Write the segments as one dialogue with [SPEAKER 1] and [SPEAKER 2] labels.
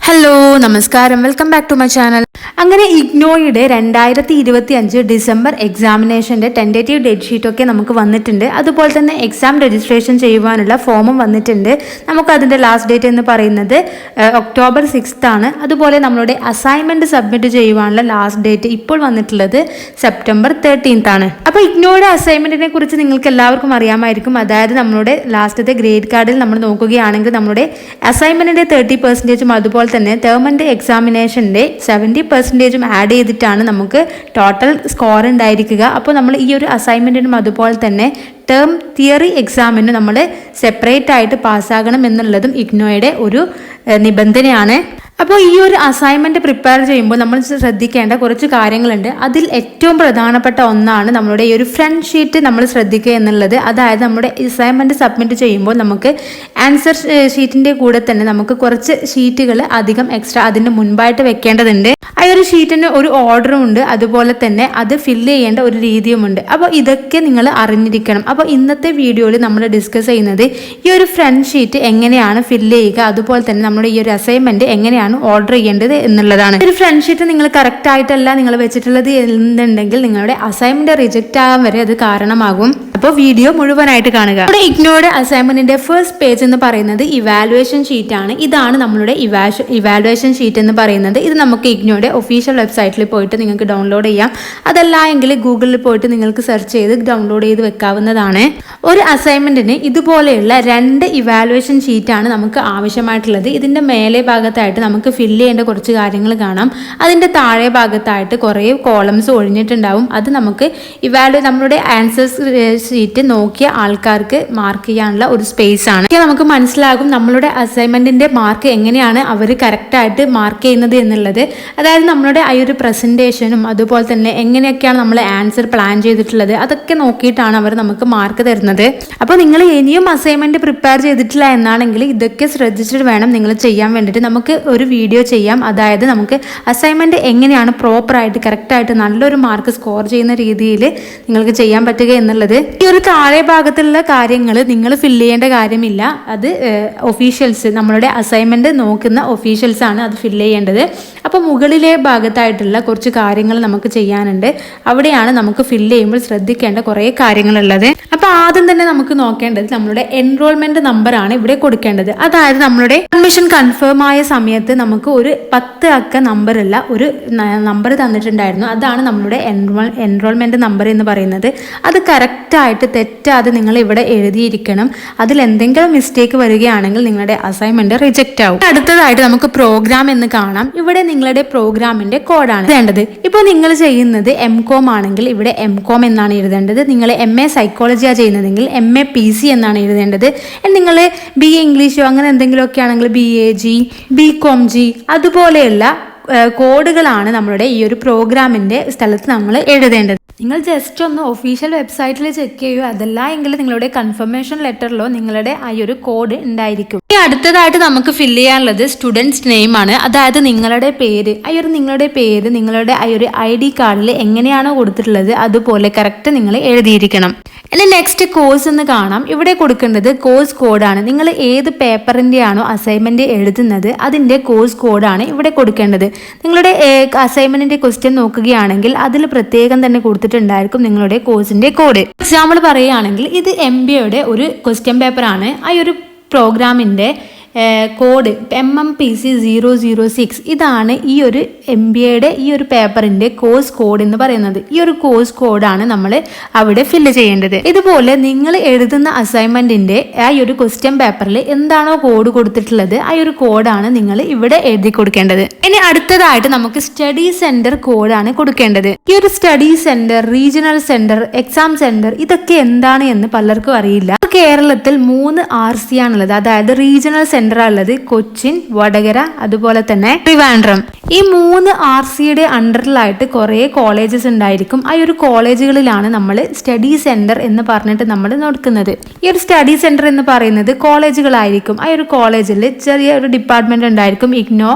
[SPEAKER 1] Hello നമസ്കാരം, welcome back to my channel. അങ്ങനെ ഇഗ്നോയുടെ 2025 ഡിസംബർ എക്സാമിനേഷൻ്റെ ടെൻറ്റേറ്റീവ് ഡേറ്റ് ഷീറ്റൊക്കെ നമുക്ക് വന്നിട്ടുണ്ട്. അതുപോലെ തന്നെ എക്സാം രജിസ്ട്രേഷൻ ചെയ്യുവാനുള്ള ഫോമും വന്നിട്ടുണ്ട്. നമുക്കതിൻ്റെ ലാസ്റ്റ് ഡേറ്റ് എന്ന് പറയുന്നത് ഒക്ടോബർ 6 ആണ്. അതുപോലെ നമ്മളുടെ അസൈൻമെൻറ്റ് സബ്മിറ്റ് ചെയ്യുവാനുള്ള ലാസ്റ്റ് ഡേറ്റ് ഇപ്പോൾ വന്നിട്ടുള്ളത് സെപ്റ്റംബർ 13 ആണ്. അപ്പോൾ ഇഗ്നോയുടെ അസൈൻമെൻറ്റിനെ കുറിച്ച് നിങ്ങൾക്ക് എല്ലാവർക്കും അറിയാമായിരിക്കും. അതായത് നമ്മളുടെ ലാസ്റ്റത്തെ ഗ്രേഡ് കാർഡിൽ നമ്മൾ നോക്കുകയാണെങ്കിൽ നമ്മുടെ അസൈൻമെൻറ്റിൻ്റെ 30% അതുപോലെ തന്നെ ടേം ആൻഡ് എക്സാമിനേഷൻ്റെ 70% ആഡ് ചെയ്തിട്ടാണ് നമുക്ക് ടോട്ടൽ സ്കോർ ഉണ്ടായിരിക്കുക. അപ്പോൾ നമ്മൾ ഈ ഒരു അസൈൻമെൻറ്റിനും അതുപോലെ തന്നെ ടേം തിയറി എക്സാമിന് നമ്മൾ സെപ്പറേറ്റ് ആയിട്ട് പാസ്സാകണം എന്നുള്ളതും ഇഗ്നോയുടെ ഒരു നിബന്ധനയാണ്. അപ്പോൾ ഈ ഒരു അസൈൻമെൻറ്റ് പ്രിപ്പയർ ചെയ്യുമ്പോൾ നമ്മൾ ശ്രദ്ധിക്കേണ്ട കുറച്ച് കാര്യങ്ങളുണ്ട്. അതിൽ ഏറ്റവും പ്രധാനപ്പെട്ട ഒന്നാണ് നമ്മുടെ ഈ ഒരു ഫ്രണ്ട് ഷീറ്റ് നമ്മൾ ശ്രദ്ധിക്കുക എന്നുള്ളത്. അതായത് നമ്മുടെ അസൈൻമെൻറ്റ് സബ്മിറ്റ് ചെയ്യുമ്പോൾ നമുക്ക് ആൻസർ ഷീറ്റിൻ്റെ കൂടെ തന്നെ നമുക്ക് കുറച്ച് ഷീറ്റുകൾ അധികം എക്സ്ട്രാ അതിന് മുൻപായിട്ട് വെക്കേണ്ടതുണ്ട്. ആ ഒരു ഷീറ്റിന് ഒരു ഓർഡറും ഉണ്ട്, അതുപോലെ തന്നെ അത് ഫില്ല് ചെയ്യേണ്ട ഒരു രീതിയുമുണ്ട്. അപ്പോൾ ഇതൊക്കെ നിങ്ങൾ അറിഞ്ഞിരിക്കണം. അപ്പോൾ ഇന്നത്തെ വീഡിയോയിൽ നമ്മൾ ഡിസ്കസ് ചെയ്യുന്നത് ഈ ഒരു ഫ്രണ്ട് ഷീറ്റ് എങ്ങനെയാണ് ഫില്ല് ചെയ്യുക, അതുപോലെ തന്നെ നമ്മുടെ ഈ ഒരു അസൈൻമെൻറ്റ് എങ്ങനെയാണ് ഓർഡർ ചെയ്യേണ്ടത് എന്നുള്ളതാണ്. ഒരു ഫ്രണ്ട് ഷീറ്റ് നിങ്ങൾ കറക്റ്റ് ആയിട്ടല്ല നിങ്ങൾ വെച്ചിട്ടുള്ളത് എന്നുണ്ടെങ്കിൽ നിങ്ങളുടെ അസൈൻമെന്റ് റിജക്റ്റ് ആകാൻ വരെ അത് കാരണമാകും. അപ്പോൾ വീഡിയോ മുഴുവനായിട്ട് കാണുക. നമ്മുടെ ഇഗ്നോയുടെ അസൈൻമെന്റിന്റെ ഫസ്റ്റ് പേജ് എന്ന് പറയുന്നത് ഇവാലുവേഷൻ ഷീറ്റ് ആണ്. ഇതാണ് നമ്മളുടെ ഇവാലുവേഷൻ ഷീറ്റ് എന്ന് പറയുന്നത്. ഇത് നമുക്ക് ഇഗ്നോയുടെ ഒഫീഷ്യൽ വെബ്സൈറ്റിൽ പോയിട്ട് നിങ്ങൾക്ക് ഡൗൺലോഡ് ചെയ്യാം. അതല്ല എങ്കിൽ ഗൂഗിളിൽ പോയിട്ട് നിങ്ങൾക്ക് സെർച്ച് ചെയ്ത് ഡൗൺലോഡ് ചെയ്ത് വെക്കാവുന്നതാണ്. ഒരു അസൈൻമെന്റിന് ഇതുപോലെയുള്ള 2 ഇവാലുവേഷൻ ഷീറ്റാണ് നമുക്ക് ആവശ്യമായിട്ടുള്ളത്. ഇതിന്റെ മേലെ ഭാഗത്തായിട്ട് നമുക്ക് ഫില്ല് ചെയ്യേണ്ട കുറച്ച് കാര്യങ്ങൾ കാണാം. അതിന്റെ താഴെ ഭാഗത്തായിട്ട് കുറേ കോളംസ് ഒഴിഞ്ഞിട്ടുണ്ടാവും. അത് നമുക്ക് നമ്മുടെ ആൻസേഴ്സ് ഷീറ്റ് നോക്കിയ ആൾക്കാർക്ക് മാർക്ക് ചെയ്യാനുള്ള ഒരു സ്പേസ് ആണ്. നമുക്ക് മനസ്സിലാകും നമ്മളുടെ അസൈൻമെന്റിന്റെ മാർക്ക് എങ്ങനെയാണ് അവർ കറക്റ്റായിട്ട് മാർക്ക് ചെയ്യുന്നത് എന്നുള്ളത്. അതായത് നമ്മളുടെ ആ ഒരു പ്രസന്റേഷനും അതുപോലെ തന്നെ എങ്ങനെയൊക്കെയാണ് നമ്മൾ ആൻസർ പ്ലാൻ ചെയ്തിട്ടുള്ളത് അതൊക്കെ നോക്കിയിട്ടാണ് അവർ നമുക്ക് മാർക്ക് തരുന്നത്. അപ്പോൾ നിങ്ങൾ ഇനിയും അസൈൻമെന്റ് പ്രിപ്പയർ ചെയ്തിട്ടില്ല എന്നാണെങ്കിൽ ഇതൊക്കെ ശ്രദ്ധിച്ചിട്ട് വേണം നിങ്ങൾ ചെയ്യാൻ വേണ്ടിയിട്ട്. നമുക്ക് ഒരു വീഡിയോ ചെയ്യാം. അതായത് നമുക്ക് അസൈൻമെന്റ് എങ്ങനെയാണ് പ്രോപ്പറായിട്ട് കറക്റ്റായിട്ട് നല്ലൊരു മാർക്ക് സ്കോർ ചെയ്യുന്ന രീതിയിൽ നിങ്ങൾക്ക് ചെയ്യാൻ പറ്റുക എന്നുള്ളത്. ഈ ഒരു താഴെ ഭാഗത്തുള്ള കാര്യങ്ങൾ നിങ്ങൾ ഫില്ല് ചെയ്യേണ്ട കാര്യമില്ല. അത് ഒഫീഷ്യൽസ് നമ്മളുടെ അസൈൻമെന്റ് നോക്കുന്ന ഒഫീഷ്യൽസ് ആണ് അത് ഫില്ല് ചെയ്യേണ്ടത്. അപ്പോൾ മുകളിലെ ഭാഗത്തായിട്ടുള്ള കുറച്ച് കാര്യങ്ങൾ നമുക്ക് ചെയ്യാനുണ്ട്. അവിടെയാണ് നമുക്ക് ഫില്ല് ചെയ്യുമ്പോൾ ശ്രദ്ധിക്കേണ്ട കുറേ കാര്യങ്ങളുള്ളത്. അപ്പോൾ ആദ്യം തന്നെ നമുക്ക് നോക്കേണ്ടത് നമ്മളുടെ എൻറോൾമെന്റ് നമ്പർ ആണ് ഇവിടെ കൊടുക്കേണ്ടത്. അതായത് നമ്മളുടെ അഡ്മിഷൻ കൺഫേം ആയ സമയത്ത് നമുക്ക് ഒരു 10 അക്ക നമ്പറുള്ള ഒരു നമ്പർ തന്നിട്ടുണ്ടായിരുന്നു. അതാണ് നമ്മളുടെ എൻറോൾമെന്റ് നമ്പർ എന്ന് പറയുന്നത്. അത് കറക്റ്റായിട്ട് തെറ്റാതെ നിങ്ങൾ ഇവിടെ എഴുതിയിരിക്കണം. അതിൽ എന്തെങ്കിലും മിസ്റ്റേക്ക് വരികയാണെങ്കിൽ നിങ്ങളുടെ അസൈൻമെന്റ് റിജക്റ്റ് ആവും. അടുത്തതായിട്ട് നമുക്ക് പ്രോഗ്രാം എന്ന് കാണാം. ഇവിടെ നിങ്ങളുടെ പ്രോഗ്രാമിന്റെ കോഡാണ് വേണ്ടത്. ഇപ്പോൾ നിങ്ങൾ ചെയ്യുന്നത് MCOM ആണെങ്കിൽ ഇവിടെ MCOM എന്നാണ് എഴുതേണ്ടത്. നിങ്ങൾ MA സൈക്കോളജിയാണ് ചെയ്യുന്നതെങ്കിൽ MA PC എന്നാണ് എഴുതേണ്ടത്. നിങ്ങൾ BA ഇംഗ്ലീഷോ അങ്ങനെ എന്തെങ്കിലുമൊക്കെ ആണെങ്കിൽ BAG BComG അതുപോലെയുള്ള കോഡുകളാണ് നമ്മളുടെ ഈ ഒരു പ്രോഗ്രാമിന്റെ സ്ഥലത്ത് നമ്മൾ എഴുതേണ്ടത്. നിങ്ങൾ ജസ്റ്റ് ഒന്ന് ഒഫീഷ്യൽ വെബ്സൈറ്റിൽ ചെക്ക് ചെയ്യുക. അതല്ല എങ്കിൽ നിങ്ങളുടെ കൺഫർമേഷൻ ലെറ്ററിലോ നിങ്ങളുടെ ആ ഒരു കോഡ് ഉണ്ടായിരിക്കും. ഇനി അടുത്തതായിട്ട് നമുക്ക് ഫില്ല് ചെയ്യാനുള്ളത് സ്റ്റുഡൻസ് നെയിം ആണ്. അതായത് നിങ്ങളുടെ പേര് നിങ്ങളുടെ ആ ഒരു ID കാർഡിൽ എങ്ങനെയാണോ കൊടുത്തിട്ടുള്ളത് അതുപോലെ കറക്റ്റ് നിങ്ങൾ എഴുതിയിരിക്കണം. ഇനി നെക്സ്റ്റ് കോഴ്സ് എന്ന് കാണാം. ഇവിടെ കൊടുക്കേണ്ടത് കോഴ്സ് കോഡാണ്. നിങ്ങൾ ഏത് പേപ്പറിൻ്റെ ആണോ അസൈൻമെന്റ് എഴുതുന്നത് അതിൻ്റെ കോഴ്സ് കോഡാണ് ഇവിടെ കൊടുക്കേണ്ടത്. നിങ്ങളുടെ അസൈൻമെന്റിന്റെ ക്വസ്റ്റ്യൻ നോക്കുകയാണെങ്കിൽ അതിൽ പ്രത്യേകം തന്നെ കൊടുത്തിട്ടുണ്ടായിരിക്കും നിങ്ങളുടെ കോഴ്സിന്റെ കോഡ്. എക്സാമ്പിൾ പറയുകയാണെങ്കിൽ ഇത് MBAയുടെ ഒരു ക്വസ്റ്റ്യൻ പേപ്പറാണ്. ആ ഒരു പ്രോഗ്രാമിന്റെ കോഡ് MMPC 006 ഇതാണ് ഈ ഒരു MBAയുടെ ഈ ഒരു പേപ്പറിന്റെ കോഴ്സ് കോഡ് എന്ന് പറയുന്നത്. ഈ ഒരു കോഴ്സ് കോഡാണ് നമ്മൾ അവിടെ ഫില്ല് ചെയ്യേണ്ടത്. ഇതുപോലെ നിങ്ങൾ എഴുതുന്ന അസൈൻമെന്റിന്റെ ആ ഒരു ക്വസ്റ്റ്യൻ പേപ്പറിൽ എന്താണോ കോഡ് കൊടുത്തിട്ടുള്ളത് ആ ഒരു കോഡാണ് നിങ്ങൾ ഇവിടെ എഴുതി കൊടുക്കേണ്ടത്. ഇനി അടുത്തതായിട്ട് നമുക്ക് സ്റ്റഡി സെന്റർ കോഡാണ് കൊടുക്കേണ്ടത്. ഈ ഒരു study centre, regional centre, exam centre ഇതൊക്കെ എന്താണ് എന്ന് പലർക്കും അറിയില്ല. കേരളത്തിൽ 3 RC ആണുള്ളത്. അതായത് റീജിയണൽ സെന്റർ ഉള്ളത് കൊച്ചിൻ, വടകര അതുപോലെ തന്നെ ട്രിവാൻഡ്രം. ഈ 3 RCയുടെ അണ്ടറിലായിട്ട് കുറേ കോളേജസ് ഉണ്ടായിരിക്കും. ആ ഒരു കോളേജുകളിലാണ് നമ്മൾ സ്റ്റഡി സെന്റർ എന്ന് പറഞ്ഞിട്ട് നമ്മൾ നോക്കുന്നത്. ഈ ഒരു സ്റ്റഡി സെന്റർ എന്ന് പറയുന്നത് കോളേജുകളായിരിക്കും. ആ ഒരു കോളേജിൽ ചെറിയ ഒരു ഡിപ്പാർട്ട്മെന്റ് ഉണ്ടായിരിക്കും. ഇഗ്നോ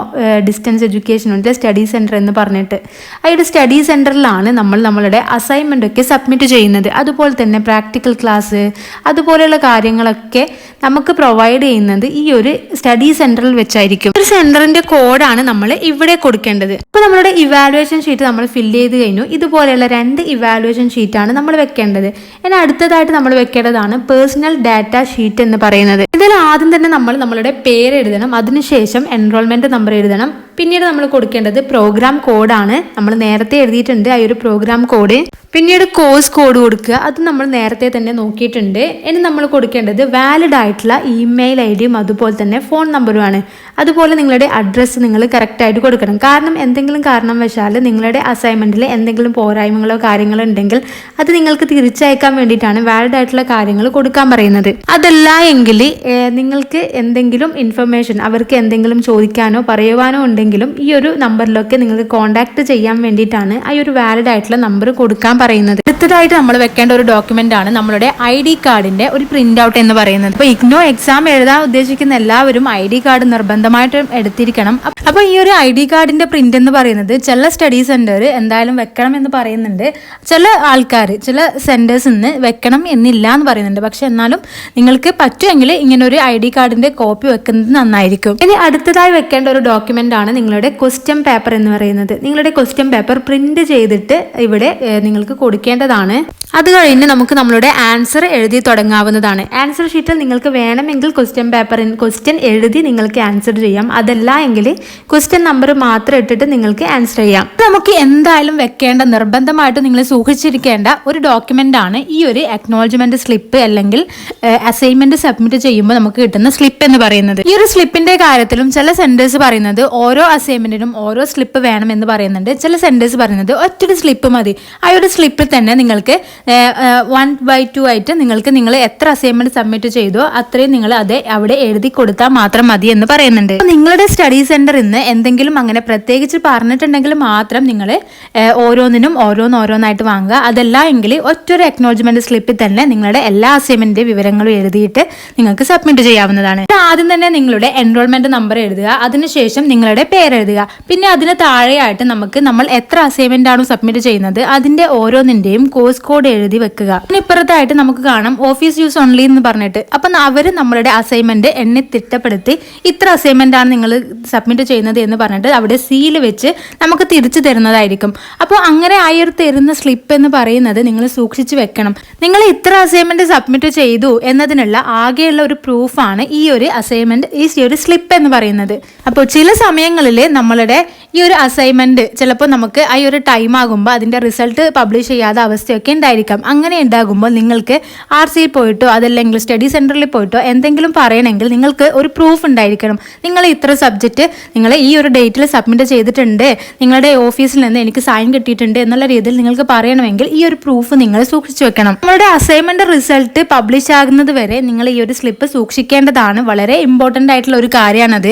[SPEAKER 1] ഡിസ്റ്റൻസ് എഡ്യൂക്കേഷനുണ്ട് സ്റ്റഡി സെന്റർ എന്ന് പറഞ്ഞിട്ട്. ആ ഒരു സ്റ്റഡി സെന്ററിലാണ് നമ്മൾ നമ്മളുടെ അസൈൻമെന്റ് ഒക്കെ സബ്മിറ്റ് ചെയ്യുന്നത്. അതുപോലെ തന്നെ പ്രാക്ടിക്കൽ ക്ലാസ് അതുപോലെയുള്ള കാര്യങ്ങളൊക്കെ നമുക്ക് പ്രൊവൈഡ് ചെയ്യുന്നത് ഈ ഒരു സ്റ്റഡി സെന്ററിൽ വെച്ചായിരിക്കും. ഒരു സെന്ററിന്റെ കോഡാണ് നമ്മൾ ഇവിടെ കൊടുക്കേണ്ടത്. അപ്പോൾ നമ്മളുടെ ഇവാലുവേഷൻ ഷീറ്റ് നമ്മൾ ഫില്ല് ചെയ്ത് കഴിഞ്ഞു. ഇതുപോലെയുള്ള 2 ഇവാലുവേഷൻ ഷീറ്റാണ് നമ്മൾ വെക്കേണ്ടത്. ഇനി അടുത്തതായിട്ട് നമ്മൾ വെക്കേണ്ടതാണ് പേഴ്സണൽ ഡാറ്റ ഷീറ്റ് എന്ന് പറയുന്നത്. ഇതിൽ ആദ്യം തന്നെ നമ്മൾ നമ്മളുടെ പേര് എഴുതണം, അതിനുശേഷം എൻറോൾമെന്റ് നമ്പർ എഴുതണം. പിന്നീട് നമ്മൾ കൊടുക്കേണ്ടത് പ്രോഗ്രാം കോഡാണ്. നമ്മൾ നേരത്തെ എഴുതിയിട്ടുണ്ട് ആ ഒരു പ്രോഗ്രാം കോഡ്. പിന്നീട് കോഴ്സ് കോഡ് കൊടുക്കുക, അത് നമ്മൾ നേരത്തെ തന്നെ നോക്കിയിട്ടുണ്ട്. ഇനി നമ്മൾ കൊടുക്കേണ്ടത് വാലിഡ് ആയിട്ടുള്ള ഇമെയിൽ ഐഡിയും അതുപോലെ തന്നെ ഫോൺ നമ്പറുമാണ്. അതുപോലെ നിങ്ങളുടെ അഡ്രസ്സ് നിങ്ങൾ കറക്റ്റായിട്ട് കൊടുക്കണം. കാരണം എന്തെങ്കിലും കാരണവശാൽ നിങ്ങളുടെ അസൈൻമെൻറ്റിൽ എന്തെങ്കിലും പോരായ്മകളോ കാര്യങ്ങളോ ഉണ്ടെങ്കിൽ അത് നിങ്ങൾക്ക് തിരിച്ചയക്കാൻ വേണ്ടിയിട്ടാണ് വാലിഡ് ആയിട്ടുള്ള കാര്യങ്ങൾ കൊടുക്കാൻ പറയുന്നത്. അതല്ല എങ്കിൽ നിങ്ങൾക്ക് എന്തെങ്കിലും ഇൻഫർമേഷൻ അവർക്ക് എന്തെങ്കിലും ചോദിക്കാനോ പറയുവാനോ ഉണ്ടെങ്കിലും ഈ ഒരു നമ്പറിലൊക്കെ നിങ്ങൾക്ക് കോൺടാക്ട് ചെയ്യാൻ വേണ്ടിയിട്ടാണ് ആ ഒരു വാലിഡ് ആയിട്ടുള്ള നമ്പർ കൊടുക്കാൻ പറയുന്നത്. അടുത്തതായിട്ട് നമ്മൾ വെക്കേണ്ട ഒരു ഡോക്യുമെന്റ് ആണ് നമ്മളുടെ ID കാർഡിന്റെ ഒരു പ്രിന്റ് ഔട്ട് എന്ന് പറയുന്നത്. അപ്പോൾ ഇഗ്നോ എക്സാം എഴുതാൻ ഉദ്ദേശിക്കുന്ന എല്ലാവരും ID കാർഡ് നിർബന്ധമായിട്ടും എടുത്തിരിക്കണം. അപ്പോൾ ഈ ഒരു ID കാർഡിന്റെ പ്രിന്റ് എന്ന് പറയുന്നത് ചില സ്റ്റഡി സെന്റർ എന്തായാലും വെക്കണം എന്ന് പറയുന്നുണ്ട്, ചില ആൾക്കാർ ചില സെന്റേഴ്സിൽ നിന്ന് വെക്കണം എന്നില്ല എന്ന് പറയുന്നുണ്ട്. പക്ഷെ എന്നാലും നിങ്ങൾക്ക് പറ്റുമെങ്കിൽ ഇങ്ങനെ ഒരു ID കാർഡിന്റെ കോപ്പി വെക്കുന്നത് നന്നായിരിക്കും. ഇനി അടുത്തതായി വെക്കേണ്ട ഒരു ഡോക്യുമെന്റ് ആണ് നിങ്ങളുടെ ക്വസ്റ്റ്യൻ പേപ്പർ എന്ന് പറയുന്നത്. നിങ്ങളുടെ ക്വസ്റ്റ്യൻ പേപ്പർ പ്രിന്റ് ചെയ്തിട്ട് ഇവിടെ നിങ്ങൾക്ക് കൊടുക്കേണ്ടതാണ്. അത് കഴിഞ്ഞ് നമുക്ക് നമ്മളുടെ ആൻസർ എഴുതി തുടങ്ങാവുന്നതാണ്. ആൻസർ ഷീറ്റിൽ നിങ്ങൾക്ക് വേണമെങ്കിൽ ക്വസ്റ്റ്യൻ എഴുതി നിങ്ങൾക്ക് ആൻസർ ചെയ്യാം. അതല്ല എങ്കിൽ ക്വസ്റ്റ്യൻ നമ്പർ മാത്രം ഇട്ടിട്ട് നിങ്ങൾക്ക് ആൻസർ ചെയ്യാം. നമുക്ക് എന്തായാലും വെക്കേണ്ട നിർബന്ധമായിട്ട് നിങ്ങൾ സൂക്ഷിച്ചിരിക്കേണ്ട ഒരു ഡോക്യുമെന്റ് ആണ് ഈ ഒരു അക്നോളജ്മെന്റ് സ്ലിപ്പ്, അല്ലെങ്കിൽ അസൈൻമെന്റ് സബ്മിറ്റ് ചെയ്യുമ്പോൾ നമുക്ക് കിട്ടുന്ന സ്ലിപ്പ് എന്ന് പറയുന്നത്. ഈ ഒരു സ്ലിപ്പിന്റെ കാര്യത്തിലും ചില സെന്റേഴ്സ് പറയുന്നത് ഓരോ അസൈൻമെന്റിനും ഓരോ സ്ലിപ്പ് വേണം എന്ന് പറയുന്നുണ്ട്. ചില സെന്റേഴ്സ് പറയുന്നത് ഒറ്റൊരു സ്ലിപ്പ് മതി. ആ ഒരു സ്ലിപ്പിൽ തന്നെ നിങ്ങൾക്ക് 1/2 ആയിട്ട് നിങ്ങൾ എത്ര അസൈൻമെന്റ് സബ്മിറ്റ് ചെയ്തോ അത്രയും നിങ്ങൾ അത് അവിടെ എഴുതി കൊടുത്താൽ മാത്രം മതി എന്ന് പറയുന്നുണ്ട്. നിങ്ങളുടെ സ്റ്റഡി സെന്ററിൽ നിന്ന് എന്തെങ്കിലും അങ്ങനെ പ്രത്യേകിച്ച് പറഞ്ഞിട്ടുണ്ടെങ്കിൽ മാത്രം നിങ്ങൾ ഓരോന്നിനും ഓരോന്നായിട്ട് വാങ്ങുക. അതല്ല എങ്കിൽ ഒറ്റൊരു അക്നോളജ്മെന്റ് സ്ലിപ്പിൽ തന്നെ നിങ്ങളുടെ എല്ലാ അസൈൻമെന്റിന്റെ വിവരങ്ങളും എഴുതിയിട്ട് നിങ്ങൾക്ക് സബ്മിറ്റ് ചെയ്യാവുന്നതാണ്. ആദ്യം തന്നെ നിങ്ങളുടെ എൻറോൾമെന്റ് നമ്പർ എഴുതുക, അതിനുശേഷം നിങ്ങളുടെ പേര് എഴുതുക. പിന്നെ അതിന് താഴെയായിട്ട് നമ്മൾ എത്ര അസൈൻമെന്റ് ആണോ സബ്മിറ്റ് ചെയ്യുന്നത് അതിന്റെ ഓരോന്നിന്റെയും കോഴ്സ് കോഡ് എഴുതി വെക്കുക. ഇപ്പുറത്തായിട്ട് നമുക്ക് കാണാം ഓഫീസ് യൂസ് ഓൺലി എന്ന് പറഞ്ഞിട്ട്. അപ്പം അവര് നമ്മളുടെ അസൈൻമെന്റ് എണ്ണി തിട്ടപ്പെടുത്തി ഇത്ര അസൈൻമെന്റ് ആണ് നിങ്ങൾ സബ്മിറ്റ് ചെയ്യുന്നത് എന്ന് പറഞ്ഞിട്ട് അവിടെ സീല് വെച്ച് നമുക്ക് തിരിച്ചു തരുന്നതായിരിക്കും. അപ്പോൾ അങ്ങനെ തരുന്ന സ്ലിപ്പ് എന്ന് പറയുന്നത് നിങ്ങൾ സൂക്ഷിച്ചു വെക്കണം. നിങ്ങൾ ഇത്ര അസൈൻമെന്റ് സബ്മിറ്റ് ചെയ്തു എന്നതിനുള്ള ആകെയുള്ള ഒരു പ്രൂഫാണ് ഈ ഒരു അസൈൻമെന്റ്, ഈ ഒരു സ്ലിപ്പ് എന്ന് പറയുന്നത്. അപ്പോൾ ചില സമയങ്ങളിൽ നമ്മളുടെ ഈ ഒരു അസൈൻമെന്റ് ചിലപ്പോൾ നമുക്ക് ആ ഒരു ടൈം ആകുമ്പോൾ അതിന്റെ റിസൾട്ട് പബ്ലിഷ് ചെയ്യാത്ത അവസ്ഥയൊക്കെ ഉണ്ടായിരിക്കാം. അങ്ങനെ ഉണ്ടാകുമ്പോൾ നിങ്ങൾക്ക് RCയിൽ പോയിട്ടോ അതല്ലെങ്കിൽ സ്റ്റഡി സെന്ററിൽ പോയിട്ടോ എന്തെങ്കിലും പറയണമെങ്കിൽ നിങ്ങൾക്ക് ഒരു പ്രൂഫ് ഉണ്ടായിരിക്കണം. നിങ്ങൾ ഇത്ര സബ്ജക്റ്റ് നിങ്ങൾ ഈ ഒരു ഡേറ്റിൽ സബ്മിറ്റ് ചെയ്തിട്ടുണ്ട്, നിങ്ങളുടെ ഓഫീസിൽ നിന്ന് എനിക്ക് സൈൻ കിട്ടിയിട്ടുണ്ട് എന്നുള്ള രീതിയിൽ നിങ്ങൾക്ക് പറയണമെങ്കിൽ ഈ ഒരു പ്രൂഫ് നിങ്ങൾ സൂക്ഷിച്ചു വെക്കണം. നിങ്ങളുടെ അസൈൻമെന്റ് റിസൾട്ട് പബ്ലിഷ് ആകുന്നത് വരെ നിങ്ങൾ ഈ ഒരു സ്ലിപ്പ് സൂക്ഷിക്കേണ്ടതാണ്. വളരെ ഇമ്പോർട്ടന്റ് ആയിട്ടുള്ള ഒരു കാര്യമാണത്.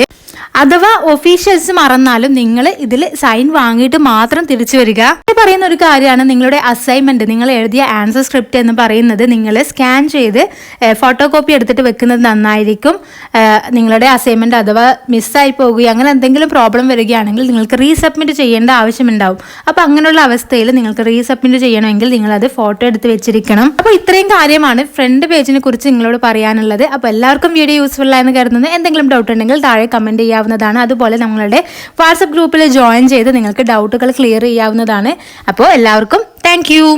[SPEAKER 1] അഥവാ ഒഫീഷ്യൽസ് മറന്നാലും നിങ്ങൾ ഇതിൽ സൈൻ വാങ്ങിയിട്ട് മാത്രം തിരിച്ചു വരിക. പറയുന്ന ഒരു കാര്യമാണ് നിങ്ങളുടെ അസൈൻമെന്റ്, നിങ്ങൾ എഴുതിയ ആൻസർ സ്ക്രിപ്റ്റ് എന്ന് പറയുന്നത് നിങ്ങൾ സ്കാൻ ചെയ്ത് ഫോട്ടോ കോപ്പി എടുത്തിട്ട് വെക്കുന്നത് നന്നായിരിക്കും. നിങ്ങളുടെ അസൈൻമെന്റ് അഥവാ മിസ്സായി പോകുകയോ അങ്ങനെ എന്തെങ്കിലും പ്രോബ്ലം വരികയാണെങ്കിൽ നിങ്ങൾക്ക് റീസബ്മിറ്റ് ചെയ്യേണ്ട ആവശ്യമുണ്ടാവും. അപ്പോൾ അങ്ങനെയുള്ള അവസ്ഥയിൽ നിങ്ങൾക്ക് റീസബ്മിറ്റ് ചെയ്യണമെങ്കിൽ നിങ്ങളത് ഫോട്ടോ എടുത്ത് വെച്ചിരിക്കണം. അപ്പോൾ ഇത്രയും കാര്യമാണ് ഫ്രണ്ട് പേജിനെ കുറിച്ച് നിങ്ങളോട് പറയാനുള്ളത്. അപ്പോൾ എല്ലാവർക്കും വീഡിയോ യൂസ്ഫുൾ ആയെന്ന് കരുതുന്നു. എന്തെങ്കിലും ഡൗട്ട് ഉണ്ടെങ്കിൽ താഴെ കമന്റ് ചെയ്യാവുന്നതാണ്. അതുപോലെ നമ്മളുടെ വാട്സപ്പ് ഗ്രൂപ്പിൽ ജോയിൻ ചെയ്ത് നിങ്ങൾക്ക് ഡൗട്ടുകൾ ക്ലിയർ ചെയ്യാവുന്നതാണ്. അപ്പോൾ എല്ലാവർക്കും താങ്ക് യു.